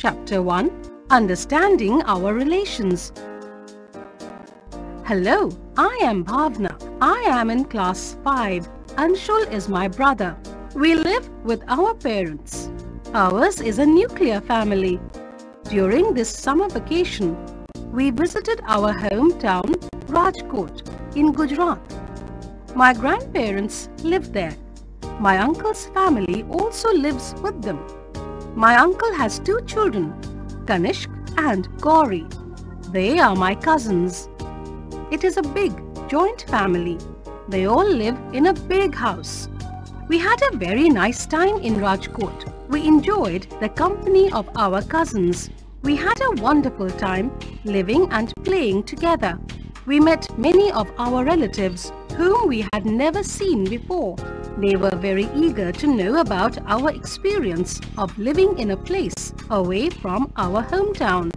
Chapter 1, Understanding Our Relations. Hello, I am Bhavna. I am in class 5. Anshul is my brother. We live with our parents. Ours is a nuclear family. During this summer vacation, we visited our hometown, Rajkot, in Gujarat. My grandparents live there. My uncle's family also lives with them. My uncle has 2 children, Kanishk and Gauri. They are my cousins. It is a big, joint family. They all live in a big house. We had a very nice time in Rajkot. We enjoyed the company of our cousins. We had a wonderful time living and playing together. We met many of our relatives whom we had never seen before. They were very eager to know about our experience of living in a place away from our hometown.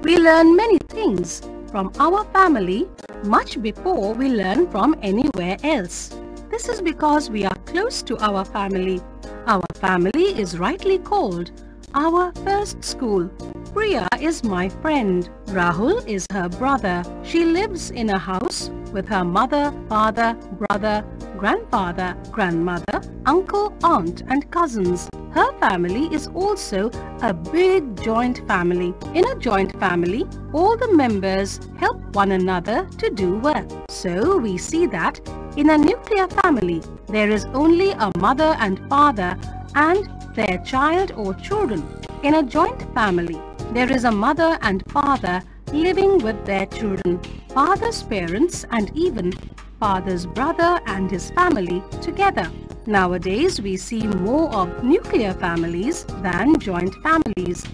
We learn many things from our family much before we learn from anywhere else. This is because we are close to our family. Our family is rightly called our first school. Priya is my friend. Rahul is her brother. She lives in a house with her mother, father, brother, grandfather, grandmother, uncle, aunt and cousins. Her family is also a big joint family. In a joint family, all the members help one another to do work. So we see that in a nuclear family, there is only a mother and father and their child or children. In a joint family, there is a mother and father living with their children, father's parents and even father's brother and his family together. Nowadays, we see more of nuclear families than joint families.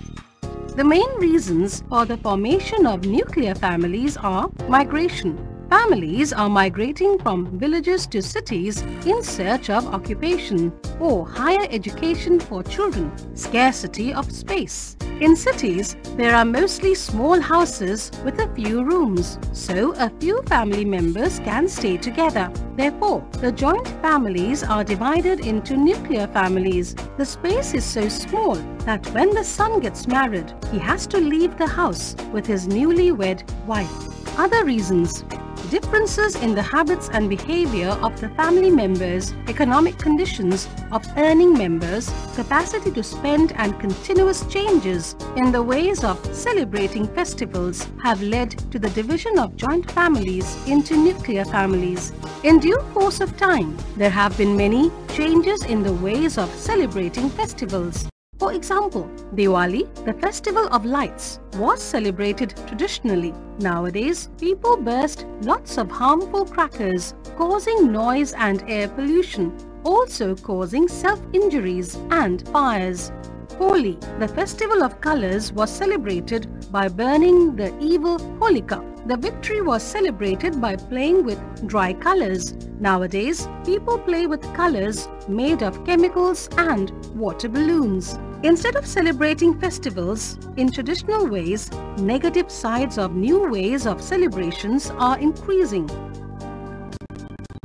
The main reasons for the formation of nuclear families are migration. Families are migrating from villages to cities in search of occupation or higher education for children. Scarcity of space. In cities, there are mostly small houses with a few rooms, so a few family members can stay together. Therefore, the joint families are divided into nuclear families. The space is so small that when the son gets married, he has to leave the house with his newlywed wife. Other reasons: differences in the habits and behavior of the family members, economic conditions of earning members, capacity to spend and continuous changes in the ways of celebrating festivals have led to the division of joint families into nuclear families. In due course of time, there have been many changes in the ways of celebrating festivals. For example, Diwali, the festival of lights, was celebrated traditionally. Nowadays, people burst lots of harmful crackers, causing noise and air pollution, also causing self-injuries and fires. Holi, the festival of colors, was celebrated by burning the evil Holika. The victory was celebrated by playing with dry colors. Nowadays, people play with colors made of chemicals and water balloons. Instead of celebrating festivals in traditional ways, negative sides of new ways of celebrations are increasing.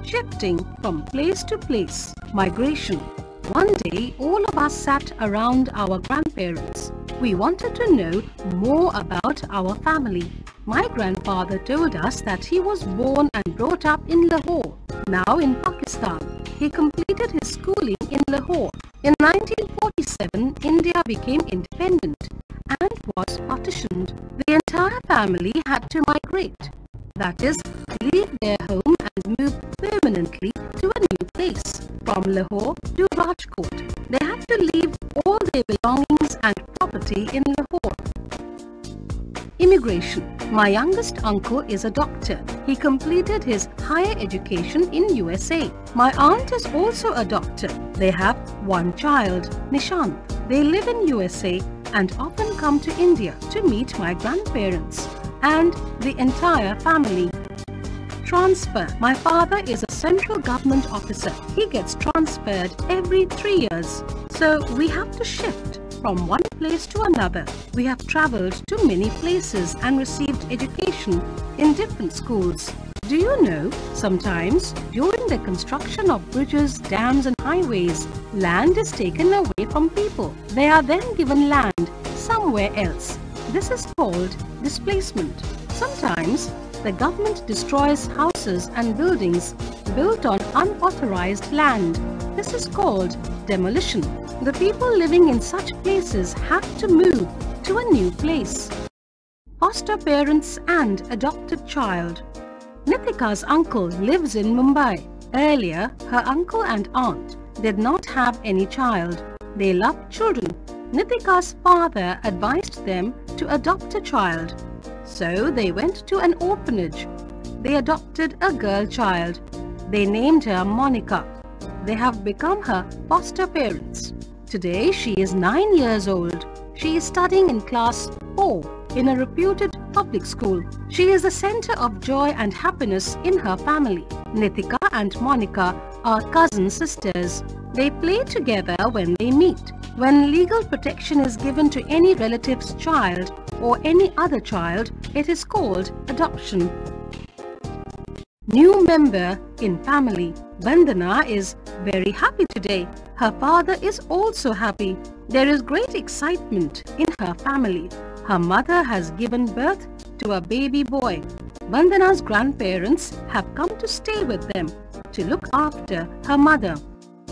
Shifting from place to place. Migration. One day, all of us sat around our grandparents. We wanted to know more about our family. My grandfather told us that he was born and brought up in Lahore, now in Pakistan. He completed his schooling in Lahore. In 1947, India became independent and was partitioned. The entire family had to migrate, that is, leave their home and move permanently to a new place. From Lahore to Rajkot, they had to leave all their belongings and property in Lahore. Immigration. My youngest uncle is a doctor. He completed his higher education in USA. My aunt is also a doctor. They have 1 child, Nishant. They live in USA and often come to India to meet my grandparents and the entire family. Transfer. My father is a central government officer. He gets transferred every 3 years. So we have to shift from one place to another. We have traveled to many places and received education in different schools. Do you know, sometimes during the construction of bridges, dams and highways, land is taken away from people. They are then given land somewhere else. This is called displacement. Sometimes the government destroys houses and buildings built on unauthorized land. This is called demolition. The people living in such places have to move to a new place. Foster parents and adopted child. Nitika's uncle lives in Mumbai. Earlier, her uncle and aunt did not have any child. They loved children. Nitika's father advised them to adopt a child. So they went to an orphanage. They adopted a girl child. They named her Monica. They have become her foster parents. Today she is 9 years old. She is studying in class 4 in a reputed public school. She is the center of joy and happiness in her family. Nitika and Monica are cousin sisters. They play together when they meet. When legal protection is given to any relative's child or any other child, it is called adoption. New member in family. Vandana is very happy today. Her father is also happy. There is great excitement in her family. Her mother has given birth to a baby boy. Vandana's grandparents have come to stay with them to look after her mother.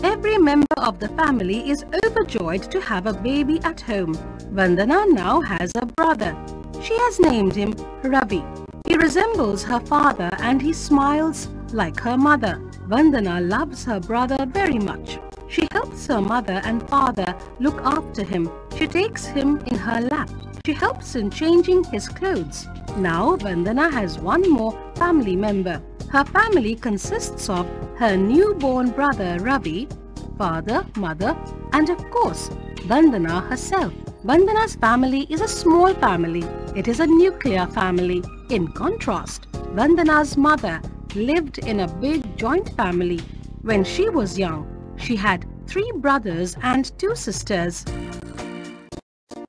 Every member of the family is overjoyed to have a baby at home. Vandana now has a brother. She has named him Ravi. He resembles her father and he smiles like her mother. Vandana loves her brother very much. She helps her mother and father look after him. She takes him in her lap. She helps in changing his clothes. Now Vandana has one more family member. Her family consists of her newborn brother Ravi, father, mother, and of course, Vandana herself. Vandana's family is a small family. It is a nuclear family. In contrast, Vandana's mother lived in a big joint family. When she was young, she had 3 brothers and 2 sisters.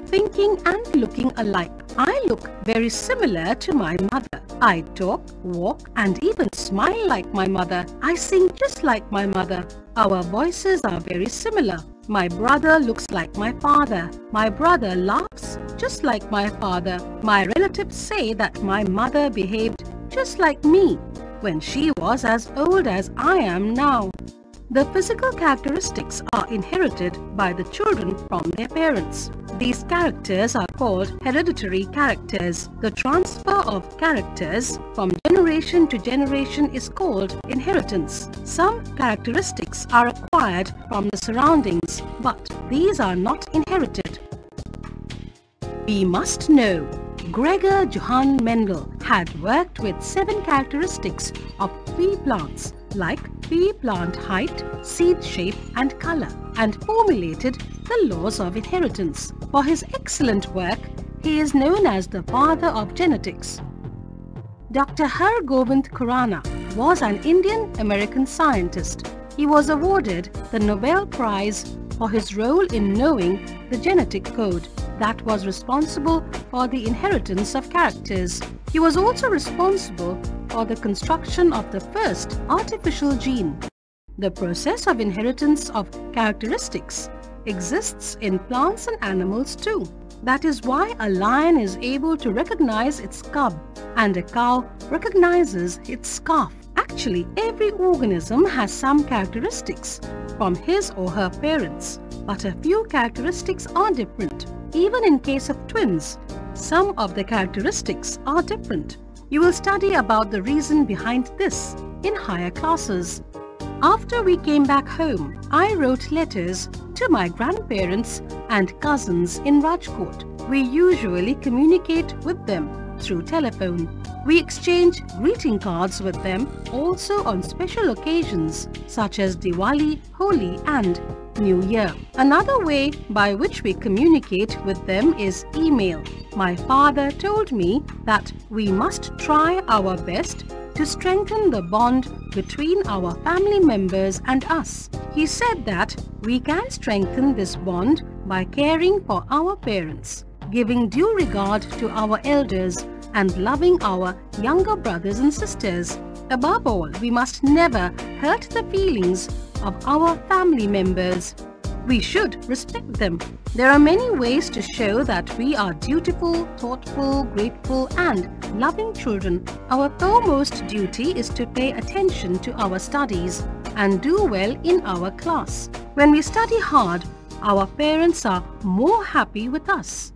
Thinking and looking alike. I look very similar to my mother. I talk, walk and even smile like my mother. I sing just like my mother. Our voices are very similar. My brother looks like my father. My brother laughs just like my father. My relatives say that my mother behaved just like me when she was as old as I am now. The physical characteristics are inherited by the children from their parents. These characters are called hereditary characters. The transfer of characters from generation to generation is called inheritance. Some characteristics are acquired from the surroundings, but these are not inherited. We must know Gregor Johann Mendel had worked with 7 characteristics of pea plants like pea plant height, seed shape and color, and formulated the laws of inheritance. For his excellent work, he is known as the father of genetics. Dr. Har Gobind Khurana was an Indian-American scientist. He was awarded the Nobel Prize for his role in knowing the genetic code that was responsible for the inheritance of characters. He was also responsible for the construction of the first artificial gene. The process of inheritance of characteristics exists in plants and animals too. That is why a lion is able to recognize its cub and a cow recognizes its calf. Actually, every organism has some characteristics from his or her parents, but a few characteristics are different. Even in case of twins, some of the characteristics are different. You will study about the reason behind this in higher classes. After we came back home, I wrote letters to my grandparents and cousins in Rajkot. We usually communicate with them through telephone. We exchange greeting cards with them also on special occasions such as Diwali, Holi and New Year. Another way by which we communicate with them is email. My father told me that we must try our best to strengthen the bond between our family members and us. He said that we can strengthen this bond by caring for our parents, giving due regard to our elders, and loving our younger brothers and sisters. Above all, we must never hurt the feelings of our family members. We should respect them. There are many ways to show that we are dutiful, thoughtful, grateful and loving children. Our foremost duty is to pay attention to our studies and do well in our class. When we study hard, our parents are more happy with us.